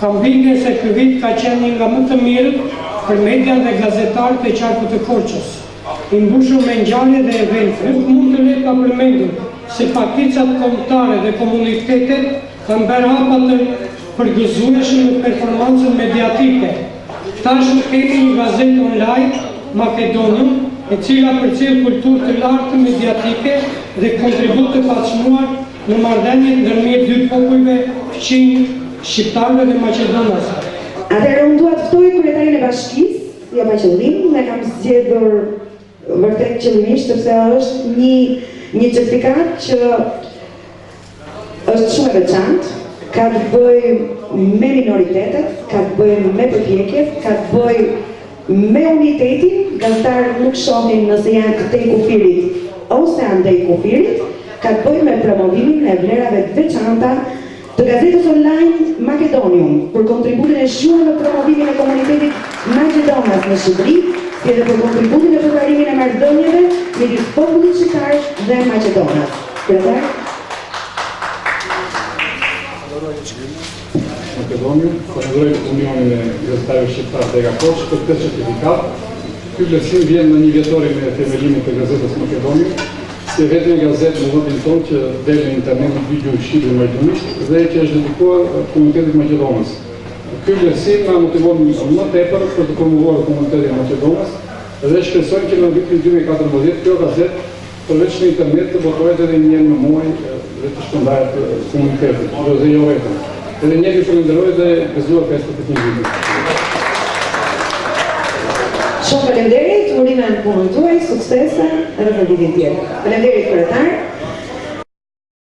Kam bindje se ky vit ka qenë një nga më të mirët për media dhe gazetarët e qarkut të Korçës. I mbushur me ngjarje dhe evente. Nuk mund të le pa përmendur se pakicat kombëtare dhe komunitetet kanë bërë hapa të përgëzueshëm në performancën mediatike. Tashmë kemi një gazetë online, Makedonium, e cila përcjell kulturë të lartë mediatike dhe kontribut të pacmuar në marrëdhënien ndërmjet dy popujve fqinj, shqiptarëve dhe maqedonasve. Atëherë unë dua të ftoj kryetarin e bashkisë, jo pa qëllim, ne kam zgjedhur vërtet qëllimisht sepse është një certifikat që është shumë e veçantë, ka të bëjë me minoritetet, ka të bëjë me përpjekjet, ka të bëjë me unitetin, gazetarët nuk shohin nëse janë të tej kufirit ose andej kufirit, ka të bëjë me promovimin e vlerave të veçanta të gazetës online Makedonium për kontributin e shumë në promovimin e komunitetit Maqedonas në Shqipëri, si edhe për kontributin e përparimin e marrëdhënieve midis popullit shqiptar dhe Maqedonas. Kryetar? Makedonium, falenderoj Unionin e Gazetarëve Shqiptar Dega Korçë për këtë certifikat. Ky vlerësim vjen në një vjetori me themelimin të gazetës Makedonium, si vetëm një gazetë në vendin tonë që del në internet në video shqip dhe maqedonisht dhe që është dedikuar komunitetit Maqedonës. Ky vlerësim na motivon më tepër për të promovuar komunitetin Maqedonës dhe shpresojmë që në vitin 2014 kjo gazetë përveç në internet të botohet edhe një herë në muaj dhe të shpërndahet komunitetit, dhe jo vetëm. Edhe një herë falenderoj dhe gëzuar festën e këtij viti. Shumë faleminderit, urime në punën tuaj, suksese edhe për vitin tjetër. Faleminderit kryetar.